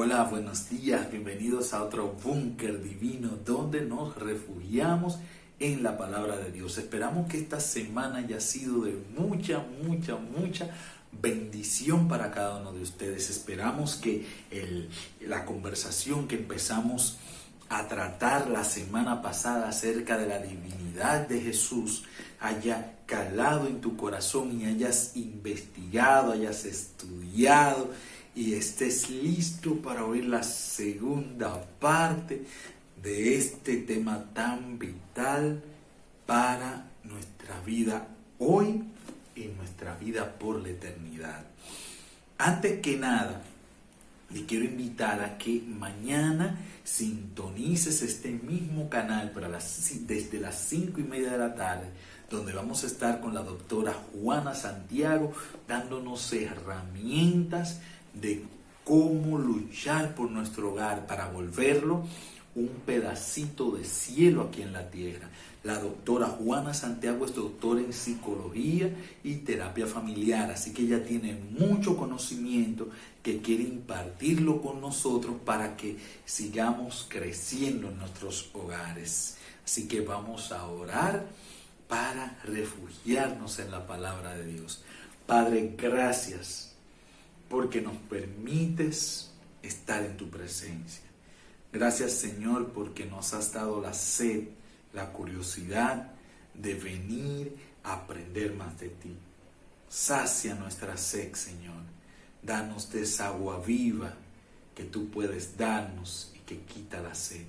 Hola, buenos días, bienvenidos a otro búnker divino donde nos refugiamos en la palabra de Dios. Esperamos que esta semana haya sido de mucha bendición para cada uno de ustedes. Esperamos que la conversación que empezamos a tratar la semana pasada acerca de la divinidad de Jesús haya calado en tu corazón y hayas investigado, hayas estudiado y estés listo para oír la segunda parte de este tema tan vital para nuestra vida hoy y nuestra vida por la eternidad. Antes que nada, te quiero invitar a que mañana sintonices este mismo canal desde las 5:30 de la tarde, donde vamos a estar con la doctora Juana Santiago dándonos herramientas de cómo luchar por nuestro hogar para volverlo un pedacito de cielo aquí en la tierra. La doctora Juana Santiago es doctora en psicología y terapia familiar, así que ella tiene mucho conocimiento que quiere impartirlo con nosotros para que sigamos creciendo en nuestros hogares. Así que vamos a orar para refugiarnos en la palabra de Dios. Padre, gracias porque nos permites estar en tu presencia. Gracias, Señor, porque nos has dado la sed, la curiosidad de venir a aprender más de ti. Sacia nuestra sed, Señor. Danos de esa agua viva que tú puedes darnos y que quita la sed.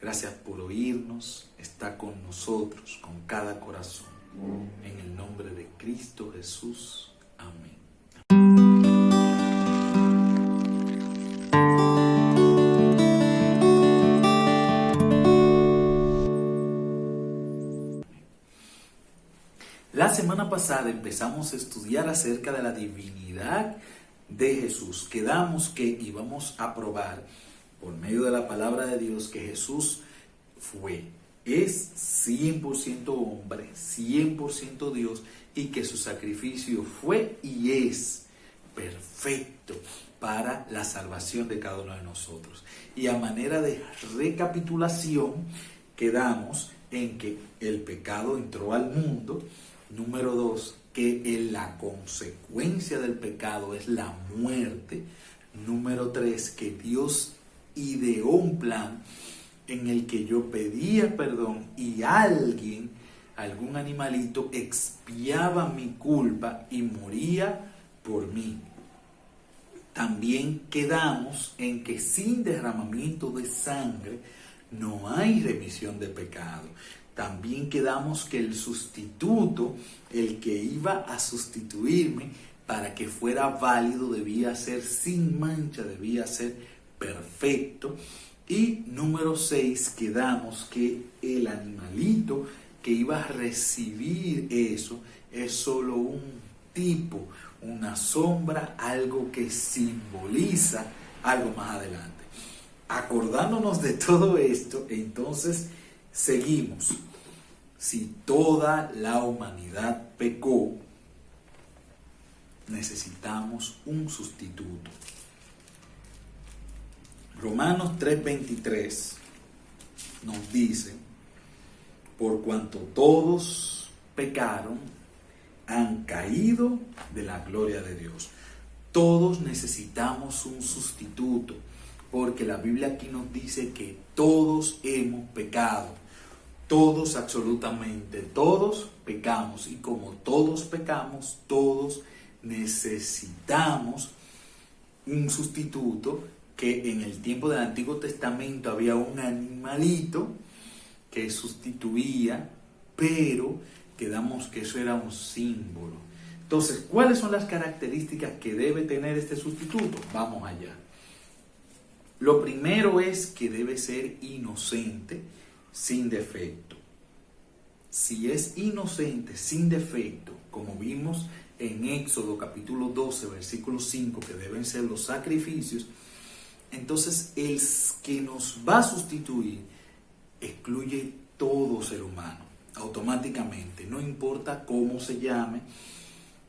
Gracias por oírnos. Está con nosotros, con cada corazón. En el nombre de Cristo Jesús. Amén. La semana pasada empezamos a estudiar acerca de la divinidad de Jesús. Quedamos que íbamos a probar por medio de la palabra de Dios que Jesús es 100% hombre, 100% Dios, y que su sacrificio fue y es perfecto para la salvación de cada uno de nosotros. Y a manera de recapitulación, quedamos en que el pecado entró al mundo. Número 2, que la consecuencia del pecado es la muerte. Número 3, que Dios ideó un plan en el que yo pedía perdón y algún animalito, expiaba mi culpa y moría por mí. También quedamos en que sin derramamiento de sangre no hay remisión de pecado. También quedamos que el sustituto, el que iba a sustituirme para que fuera válido, debía ser sin mancha, debía ser perfecto. Y número 6, quedamos que el animalito que iba a recibir eso es solo un tipo, una sombra, algo que simboliza algo más adelante. Acordándonos de todo esto, entonces seguimos. Si toda la humanidad pecó, necesitamos un sustituto. Romanos 3:23 nos dice: por cuanto todos pecaron, han caído de la gloria de Dios. Todos necesitamos un sustituto, porque la Biblia aquí nos dice que todos hemos pecado. Todos, absolutamente todos pecamos, y como todos pecamos, todos necesitamos un sustituto. Que en el tiempo del Antiguo Testamento había un animalito que sustituía, pero quedamos que eso era un símbolo. Entonces, ¿cuáles son las características que debe tener este sustituto? Vamos allá. Lo primero es que debe ser inocente, sin defecto. Si es inocente, sin defecto, como vimos en Éxodo capítulo 12, versículo 5, que deben ser los sacrificios, entonces el que nos va a sustituir excluye todo ser humano, automáticamente, no importa cómo se llame,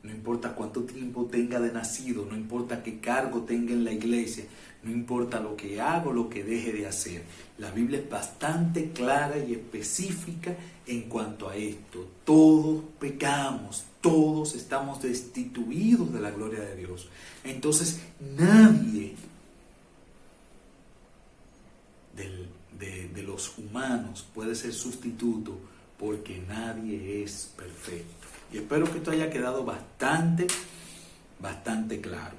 no importa cuánto tiempo tenga de nacido, no importa qué cargo tenga en la iglesia, no importa lo que hago, lo que deje de hacer. La Biblia es bastante clara y específica en cuanto a esto. Todos pecamos, todos estamos destituidos de la gloria de Dios. Entonces nadie de los humanos puede ser sustituto, porque nadie es perfecto. Y espero que esto haya quedado bastante claro.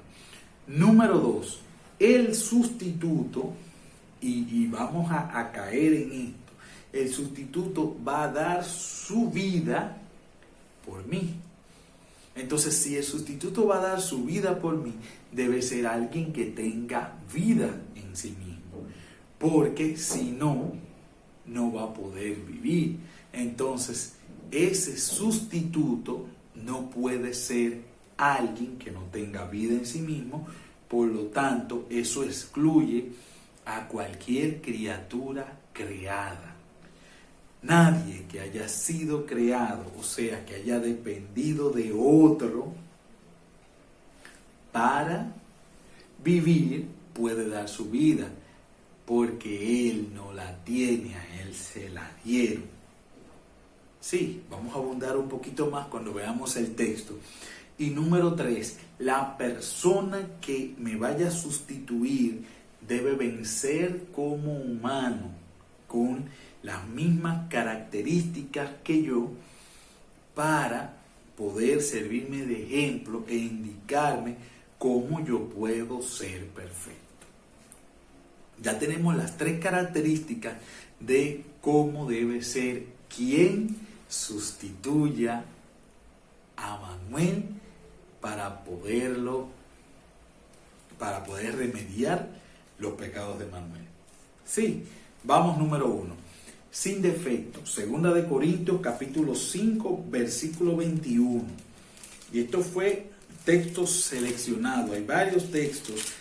Número 2, el sustituto, y vamos a caer en esto, el sustituto va a dar su vida por mí. Entonces, si el sustituto va a dar su vida por mí, debe ser alguien que tenga vida en sí mismo. Porque si no, no va a poder vivir. Entonces, ese sustituto no puede ser alguien que no tenga vida en sí mismo. Por lo tanto, eso excluye a cualquier criatura creada. Nadie que haya sido creado, o sea, que haya dependido de otro para vivir, puede dar su vida, porque Él no la tiene, a Él se la dieron. Sí, vamos a abundar un poquito más cuando veamos el texto. Y número 3, la persona que me vaya a sustituir debe vencer como humano, con las mismas características que yo, para poder servirme de ejemplo e indicarme cómo yo puedo ser perfecto. Ya tenemos las 3 características de cómo debe ser quien sustituya a Manuel para poder remediar los pecados de Manuel. Sí, vamos número 1. Sin defecto, 2 de Corintios capítulo 5, versículo 21. Y esto fue texto seleccionado. Hay varios textos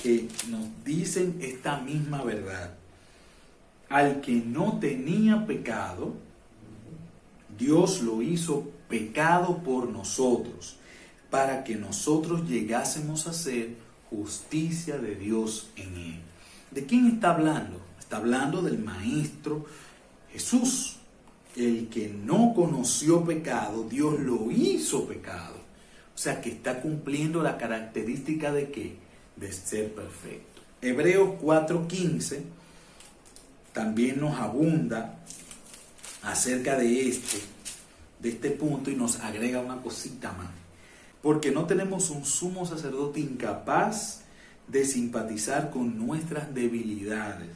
que nos dicen esta misma verdad. Al que no tenía pecado, Dios lo hizo pecado por nosotros, para que nosotros llegásemos a ser justicia de Dios en él. ¿De quién está hablando? Está hablando del Maestro Jesús. El que no conoció pecado, Dios lo hizo pecado. O sea que está cumpliendo la característica de ¿qué? De ser perfecto. Hebreos 4:15 también nos abunda acerca de este punto, y nos agrega una cosita más. Porque no tenemos un sumo sacerdote incapaz de simpatizar con nuestras debilidades,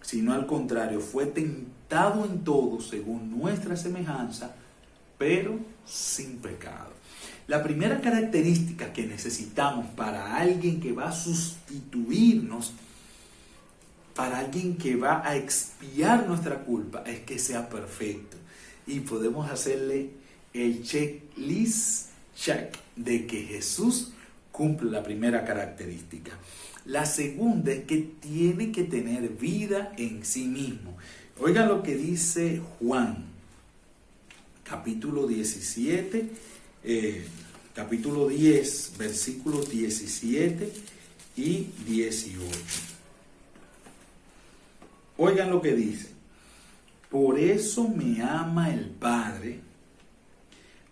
sino al contrario, fue tentado en todo según nuestra semejanza, pero sin pecado. La primera característica que necesitamos para alguien que va a sustituirnos, para alguien que va a expiar nuestra culpa, es que sea perfecto. Y podemos hacerle el checklist, check, de que Jesús cumple la primera característica. La segunda es que tiene que tener vida en sí mismo. Oigan lo que dice Juan, capítulo 17, capítulo 10, versículos 17 y 18. Oigan lo que dice. Por eso me ama el Padre,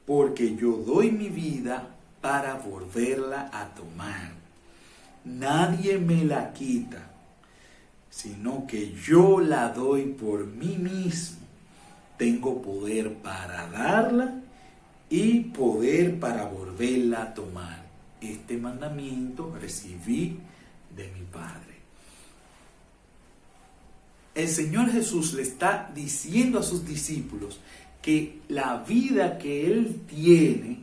porque yo doy mi vida para volverla a tomar. Nadie me la quita, sino que yo la doy por mí mismo. Tengo poder para darla y poder para volverla a tomar. Este mandamiento recibí de mi Padre. El Señor Jesús le está diciendo a sus discípulos que la vida que Él tiene,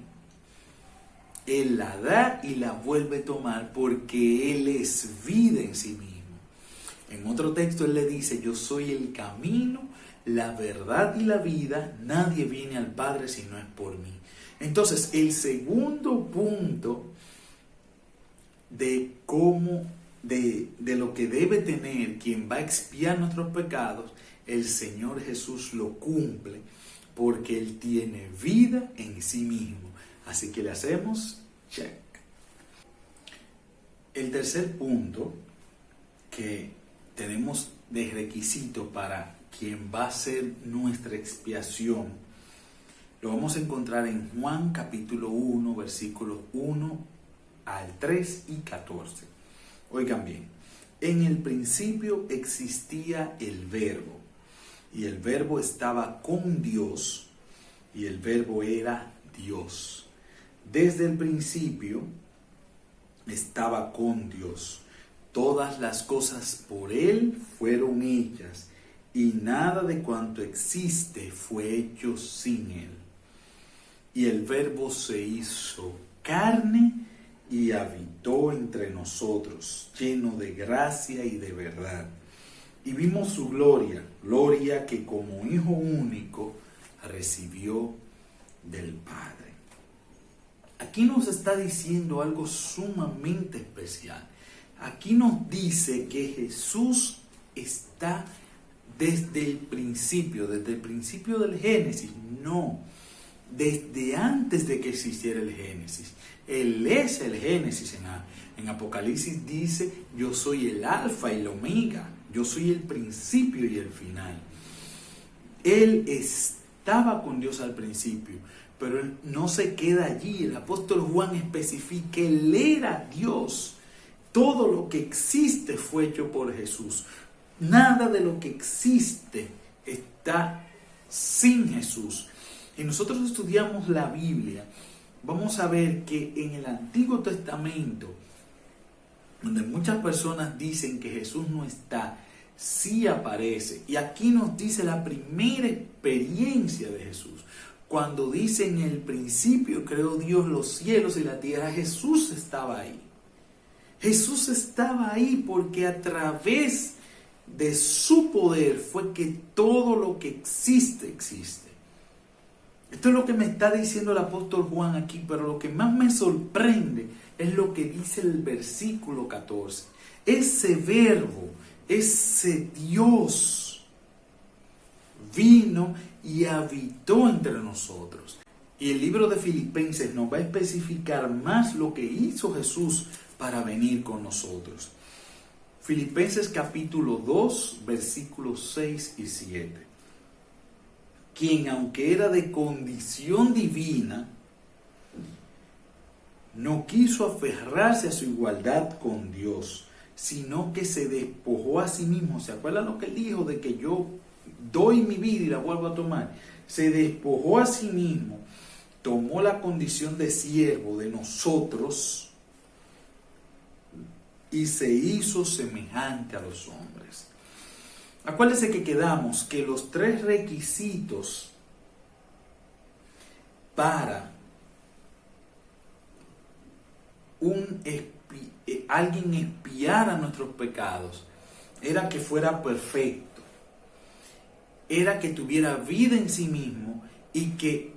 Él la da y la vuelve a tomar, porque Él es vida en sí mismo. En otro texto Él le dice: yo soy el camino, la verdad y la vida. Nadie viene al Padre si no es por mí. Entonces, el segundo punto de lo que debe tener quien va a expiar nuestros pecados, el Señor Jesús lo cumple, porque Él tiene vida en sí mismo. Así que le hacemos check. El tercer punto que tenemos de requisito para quien va a ser nuestra expiación, lo vamos a encontrar en Juan capítulo 1, versículos 1 al 3 y 14. Oigan bien, en el principio existía el Verbo, y el Verbo estaba con Dios, y el Verbo era Dios. Desde el principio estaba con Dios. Todas las cosas por Él fueron hechas, y nada de cuanto existe fue hecho sin Él. Y el Verbo se hizo carne y habitó entre nosotros, lleno de gracia y de verdad. Y vimos su gloria, gloria que como Hijo único recibió del Padre. Aquí nos está diciendo algo sumamente especial. Aquí nos dice que Jesús está desde el principio del Génesis. No, desde antes de que existiera el Génesis. Él es el Génesis. En Apocalipsis dice, yo soy el alfa y el omega. Yo soy el principio y el final. Él estaba con Dios al principio, pero Él no se queda allí. El apóstol Juan especifica que Él era Dios. Todo lo que existe fue hecho por Jesús. Nada de lo que existe está sin Jesús. Y nosotros estudiamos la Biblia, vamos a ver que en el Antiguo Testamento, donde muchas personas dicen que Jesús no está, sí aparece. Y aquí nos dice la primera experiencia de Jesús. Cuando dice en el principio creó Dios los cielos y la tierra, Jesús estaba ahí. Jesús estaba ahí porque a través de su poder fue que todo lo que existe, existe. Esto es lo que me está diciendo el apóstol Juan aquí, pero lo que más me sorprende es lo que dice el versículo 14. Ese Verbo, ese Dios, vino y habitó entre nosotros. Y el libro de Filipenses nos va a especificar más lo que hizo Jesús para venir con nosotros. Filipenses capítulo 2, versículos 6 y 7. Quien, aunque era de condición divina, no quiso aferrarse a su igualdad con Dios, sino que se despojó a sí mismo. ¿Se acuerdan lo que él dijo de que yo doy mi vida y la vuelvo a tomar? Se despojó a sí mismo, tomó la condición de siervo de nosotros y se hizo semejante a los hombres. Acuérdense que quedamos que los tres requisitos para alguien expiara nuestros pecados era que fuera perfecto, era que tuviera vida en sí mismo y que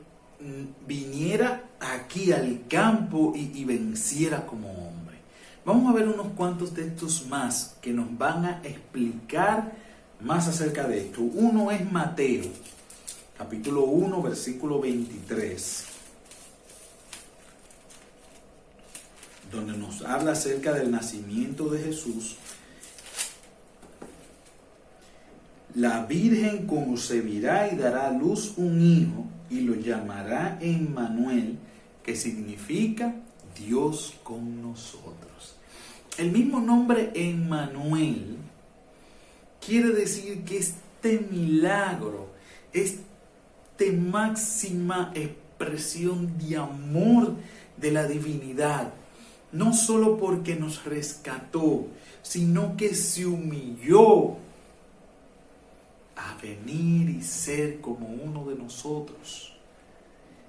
viniera aquí al campo y venciera como hombre. Vamos a ver unos cuantos textos más que nos van a explicar más acerca de esto. Uno es Mateo, capítulo 1, versículo 23, donde nos habla acerca del nacimiento de Jesús. La Virgen concebirá y dará a luz un hijo y lo llamará Emmanuel, que significa Dios con nosotros. El mismo nombre Emmanuel quiere decir que este milagro, esta máxima expresión de amor de la divinidad, no solo porque nos rescató, sino que se humilló a venir y ser como uno de nosotros.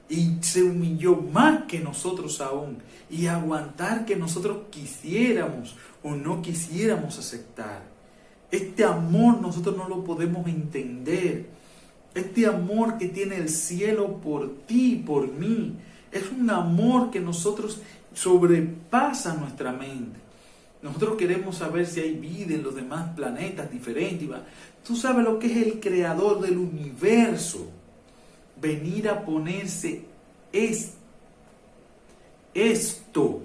Y se humilló más que nosotros aún, y aguantar que nosotros quisiéramos o no quisiéramos aceptar. Este amor nosotros no lo podemos entender. Este amor que tiene el cielo por ti y por mí, es un amor que nosotros sobrepasa nuestra mente. Nosotros queremos saber si hay vida en los demás planetas diferentes. Tú sabes lo que es el creador del universo. Venir a ponerse esto,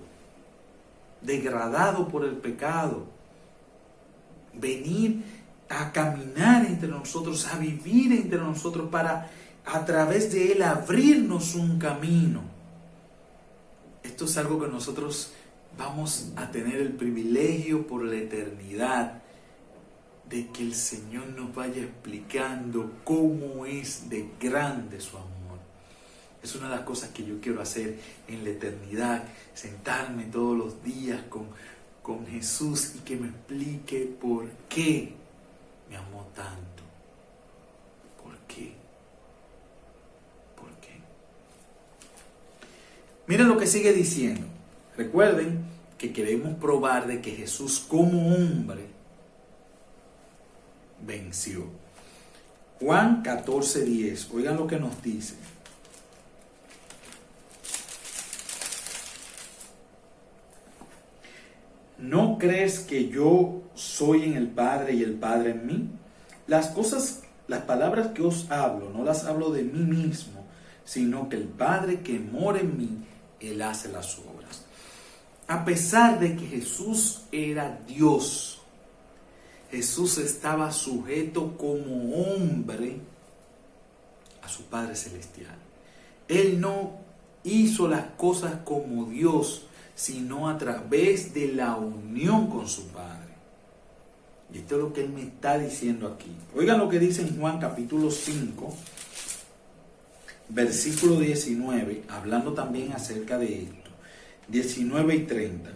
degradado por el pecado, venir a caminar entre nosotros, a vivir entre nosotros para a través de Él abrirnos un camino. Esto es algo que nosotros vamos a tener el privilegio por la eternidad de que el Señor nos vaya explicando cómo es de grande su amor. Es una de las cosas que yo quiero hacer en la eternidad, sentarme todos los días con Jesús y que me explique por qué me amó tanto. ¿Por qué? ¿Por qué? Miren lo que sigue diciendo. Recuerden que queremos probar de que Jesús como hombre venció. Juan 14:10. Oigan lo que nos dice. ¿No crees que yo soy en el Padre y el Padre en mí? Las palabras que os hablo, no las hablo de mí mismo, sino que el Padre que mora en mí, Él hace las obras. A pesar de que Jesús era Dios, Jesús estaba sujeto como hombre a su Padre Celestial. Él no hizo las cosas como Dios, sino a través de la unión con su Padre. Y esto es lo que Él me está diciendo aquí. Oigan lo que dice en Juan capítulo 5, versículo 19, hablando también acerca de esto. 19 y 30.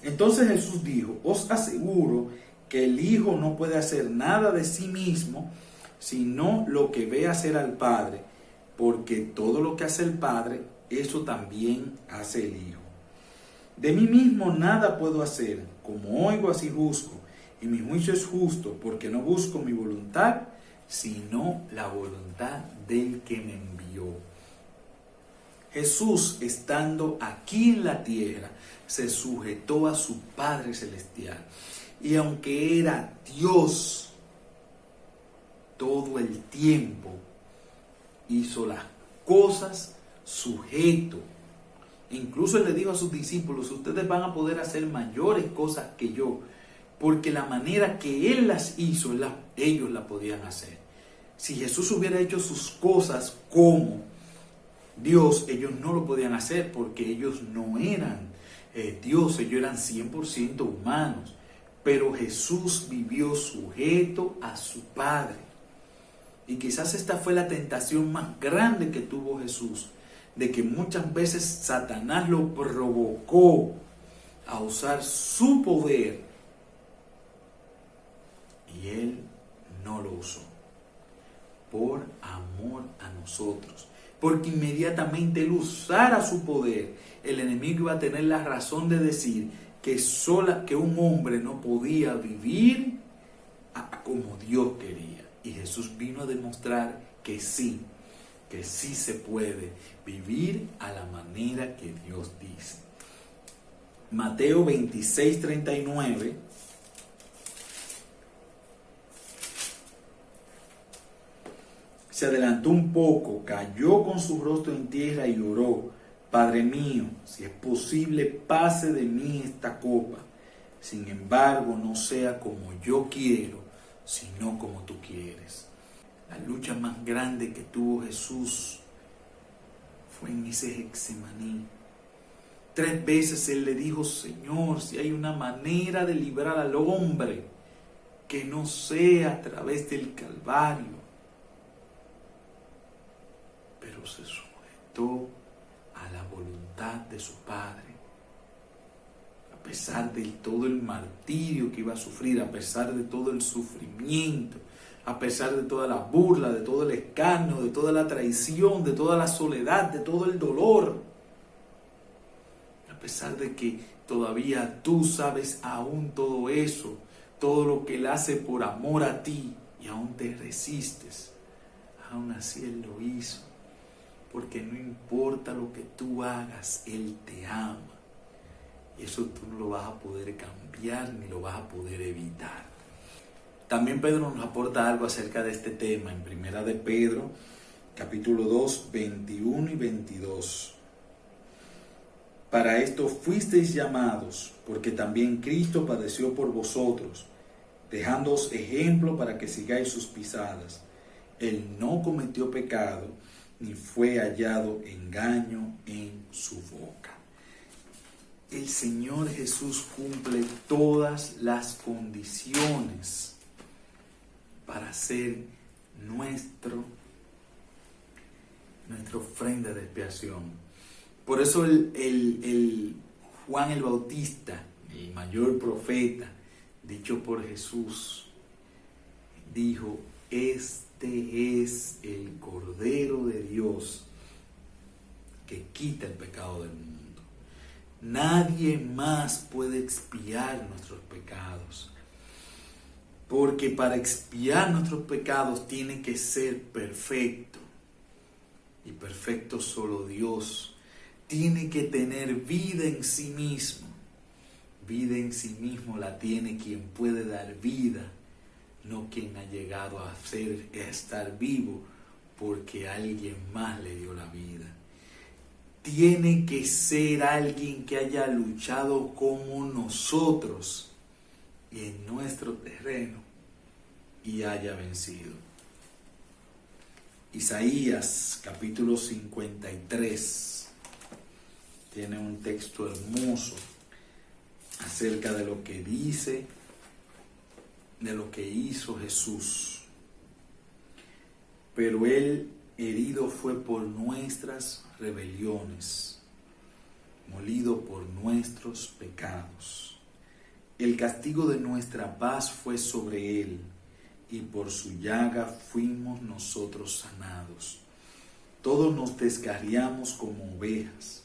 Entonces Jesús dijo: os aseguro que el Hijo no puede hacer nada de sí mismo, sino lo que ve hacer al Padre, porque todo lo que hace el Padre, eso también hace el Hijo. De mí mismo nada puedo hacer, como oigo así juzgo, y mi juicio es justo, porque no busco mi voluntad, sino la voluntad del que me envió. Jesús, estando aquí en la tierra, se sujetó a su Padre Celestial. Y aunque era Dios, todo el tiempo hizo las cosas sujeto. Incluso Él le dijo a sus discípulos: ustedes van a poder hacer mayores cosas que yo, porque la manera que Él las hizo, ellos la podían hacer. Si Jesús hubiera hecho sus cosas como Dios, ellos no lo podían hacer, porque ellos no eran Dios, ellos eran 100% humanos. Pero Jesús vivió sujeto a su Padre. Y quizás esta fue la tentación más grande que tuvo Jesús, de que muchas veces Satanás lo provocó a usar su poder y Él no lo usó por amor a nosotros, porque inmediatamente Él usara su poder, el enemigo iba a tener la razón de decir que un hombre no podía vivir como Dios quería. Y Jesús vino a demostrar que sí se puede vivir a la manera que Dios dice. Mateo 26:39. Se adelantó un poco, cayó con su rostro en tierra y oró: Padre mío, si es posible, pase de mí esta copa. Sin embargo, no sea como yo quiero, sino como tú quieres. La lucha más grande que tuvo Jesús fue en ese Getsemaní. 3 veces Él le dijo: Señor, si hay una manera de librar al hombre, que no sea a través del Calvario. Pero se sujetó a la voluntad de su Padre. A pesar de todo el martirio que iba a sufrir, a pesar de todo el sufrimiento, a pesar de toda la burla, de todo el escarnio, de toda la traición, de toda la soledad, de todo el dolor, a pesar de que todavía tú sabes aún todo eso, todo lo que Él hace por amor a ti, y aún te resistes, aún así Él lo hizo, porque no importa lo que tú hagas, Él te ama. Y eso tú no lo vas a poder cambiar ni lo vas a poder evitar. También Pedro nos aporta algo acerca de este tema en Primera de Pedro, capítulo 2, 21 y 22. Para esto fuisteis llamados, porque también Cristo padeció por vosotros, dejándoos ejemplo para que sigáis sus pisadas. Él no cometió pecado, ni fue hallado engaño en su boca. El Señor Jesús cumple todas las condiciones para ser nuestra ofrenda de expiación. Por eso el Juan el Bautista, el mayor profeta, dicho por Jesús, dijo: este es el Cordero de Dios que quita el pecado del mundo. Nadie más puede expiar nuestros pecados, porque para expiar nuestros pecados tiene que ser perfecto, y perfecto solo Dios. Tiene que tener vida en sí mismo. Vida en sí mismo la tiene quien puede dar vida, no quien ha llegado a estar vivo porque alguien más le dio la vida. Tiene que ser alguien que haya luchado como nosotros y en nuestro terreno y haya vencido. Isaías capítulo 53 tiene un texto hermoso acerca de lo que dice, de lo que hizo Jesús. Pero Él herido fue por nuestras rebeliones, molido por nuestros pecados. El castigo de nuestra paz fue sobre Él, y por su llaga fuimos nosotros sanados. Todos nos descarriamos como ovejas,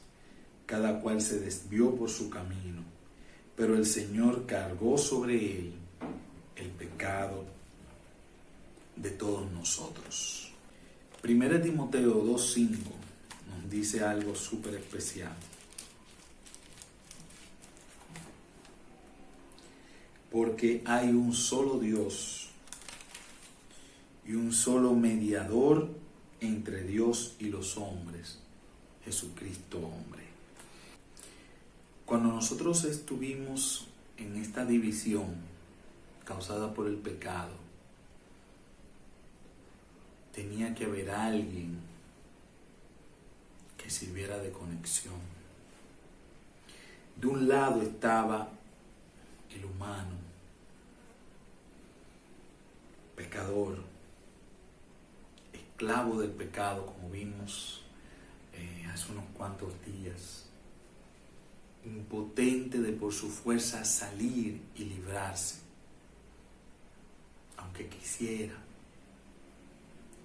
cada cual se desvió por su camino, pero el Señor cargó sobre Él el pecado de todos nosotros. 1 Timoteo 2:5 nos dice algo súper especial. Porque hay un solo Dios y un solo mediador entre Dios y los hombres, Jesucristo hombre. Cuando nosotros estuvimos en esta división causada por el pecado, tenía que haber alguien que sirviera de conexión. De un lado estaba el humano, pecador, esclavo del pecado, como vimos hace unos cuantos días, impotente de por su fuerza salir y librarse, aunque quisiera.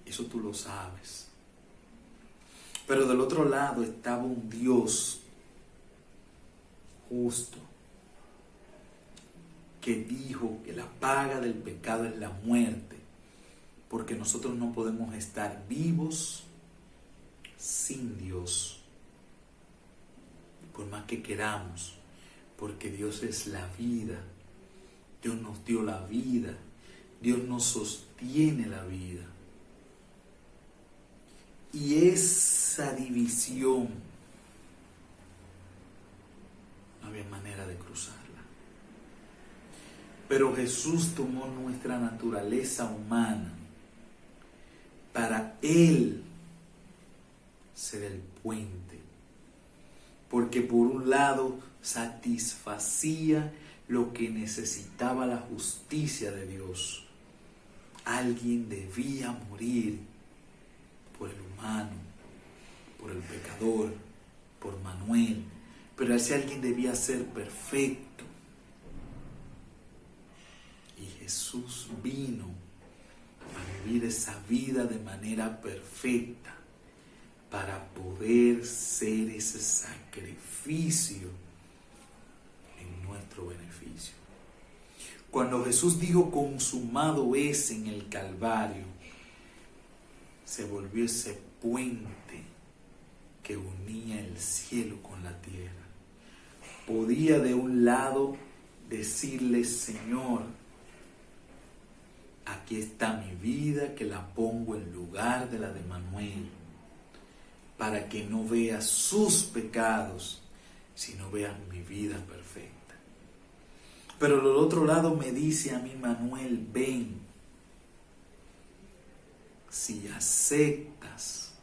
Eso tú lo sabes. Pero del otro lado estaba un Dios justo, que dijo que la paga del pecado es la muerte, porque nosotros no podemos estar vivos sin Dios, por más que queramos, porque Dios es la vida. Dios nos dio la vida, Dios nos sostiene la vida. Y esa división no había manera de cruzarla. Pero Jesús tomó nuestra naturaleza humana para Él ser el puente. Porque por un lado satisfacía lo que necesitaba la justicia de Dios. Alguien debía morir por el humano, por el pecador, por Manuel, pero ese alguien debía ser perfecto. Y Jesús vino a vivir esa vida de manera perfecta para poder ser ese sacrificio en nuestro beneficio. Cuando Jesús dijo consumado es en el Calvario, se volvió ese puente que unía el cielo con la tierra. Podía de un lado decirle: Señor, aquí está mi vida, que la pongo en lugar de la de Manuel, para que no vea sus pecados, sino veas mi vida perfecta. Pero del otro lado me dice a mí Manuel, ven, si aceptas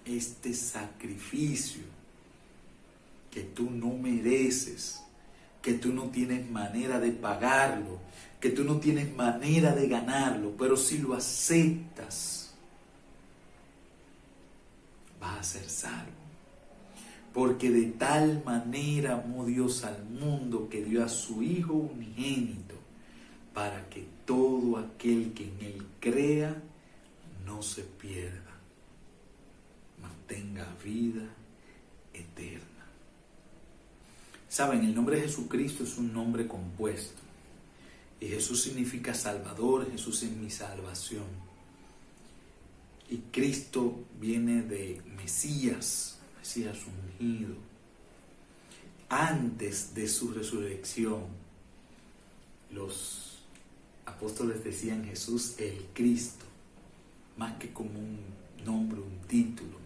este sacrificio que tú no mereces, que tú no tienes manera de pagarlo, que tú no tienes manera de ganarlo, pero si lo aceptas, vas a ser salvo. Porque de tal manera amó Dios al mundo que dio a su Hijo unigénito, para que todo aquel que en Él crea no se pierda, mas tenga vida eterna. Saben, el nombre de Jesucristo es un nombre compuesto. Y Jesús significa Salvador, Jesús es mi salvación. Y Cristo viene de Mesías, Mesías ungido. Antes de su resurrección, los apóstoles decían Jesús el Cristo, más que como un nombre, un título.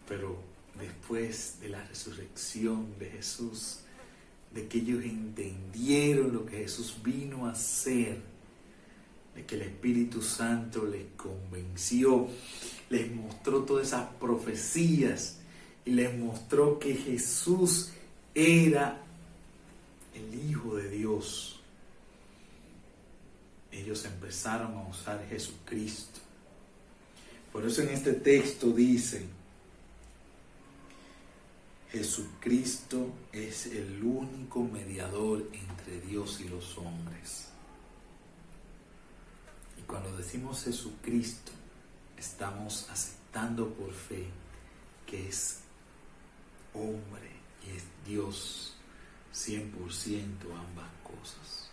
Pero después de la resurrección de Jesús, de que ellos entendieron lo que Jesús vino a hacer, de que el Espíritu Santo les convenció, les mostró todas esas profecías y les mostró que Jesús era el Hijo de Dios. Ellos empezaron a usar Jesucristo. Por eso en este texto dice: Jesucristo es el único mediador entre Dios y los hombres. Y cuando decimos Jesucristo, estamos aceptando por fe que es hombre y es Dios, 100% ambas cosas.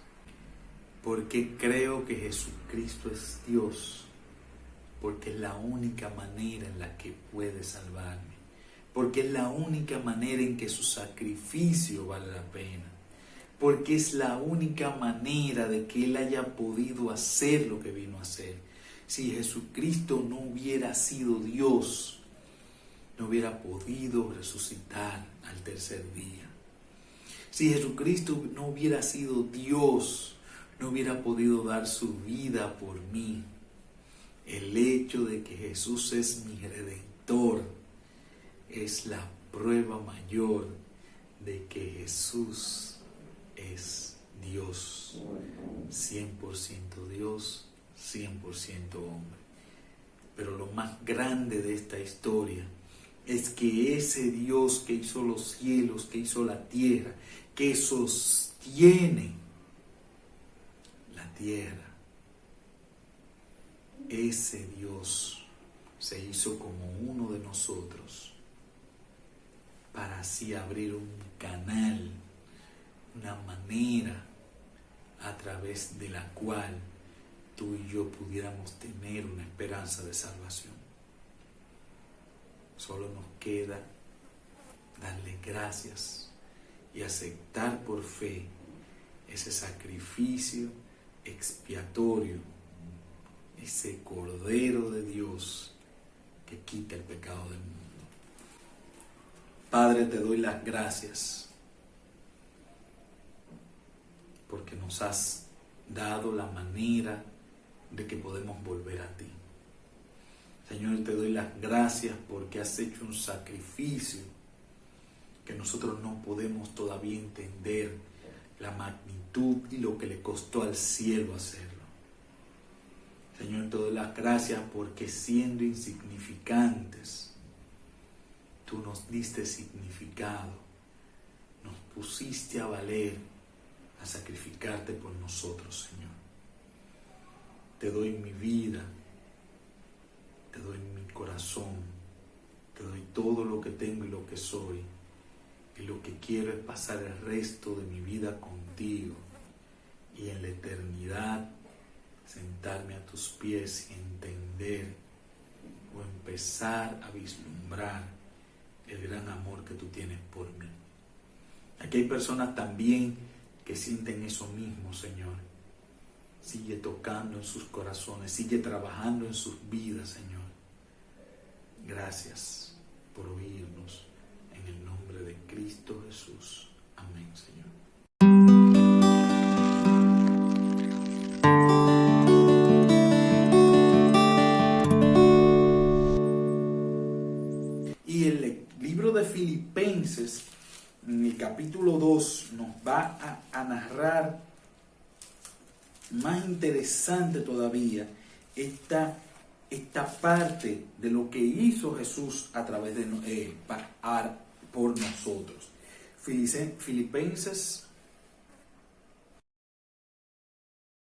Porque creo que Jesucristo es Dios, porque es la única manera en la que puede salvarme. Porque es la única manera en que su sacrificio vale la pena. Porque es la única manera de que Él haya podido hacer lo que vino a hacer. Si Jesucristo no hubiera sido Dios, no hubiera podido resucitar al tercer día. Si Jesucristo no hubiera sido Dios, no hubiera podido dar su vida por mí. El hecho de que Jesús es mi Redentor es la prueba mayor de que Jesús es Dios, 100% Dios, 100% hombre. Pero lo más grande de esta historia es que ese Dios que hizo los cielos, que hizo la tierra, que sostiene la tierra, ese Dios se hizo como uno de nosotros, para así abrir un canal, una manera a través de la cual tú y yo pudiéramos tener una esperanza de salvación. Solo nos queda darle gracias y aceptar por fe ese sacrificio expiatorio, ese Cordero de Dios que quita el pecado del mundo. Padre, te doy las gracias porque nos has dado la manera de que podemos volver a ti. Señor, te doy las gracias porque has hecho un sacrificio que nosotros no podemos todavía entender la magnitud y lo que le costó al cielo hacerlo. Señor, te doy las gracias porque siendo insignificantes, tú nos diste significado, nos pusiste a valer, a sacrificarte por nosotros, Señor. Te doy mi vida, te doy mi corazón, te doy todo lo que tengo y lo que soy. Y lo que quiero es pasar el resto de mi vida contigo y en la eternidad sentarme a tus pies y entender o empezar a vislumbrar el gran amor que tú tienes por mí. Aquí hay personas también que sienten eso mismo, Señor. Sigue tocando en sus corazones, sigue trabajando en sus vidas, Señor. Gracias por oírnos en el Jesús. Amén, Señor. Y el libro de Filipenses, en el capítulo 2, nos va a narrar más interesante todavía esta parte de lo que hizo Jesús a través de por nosotros. Filipenses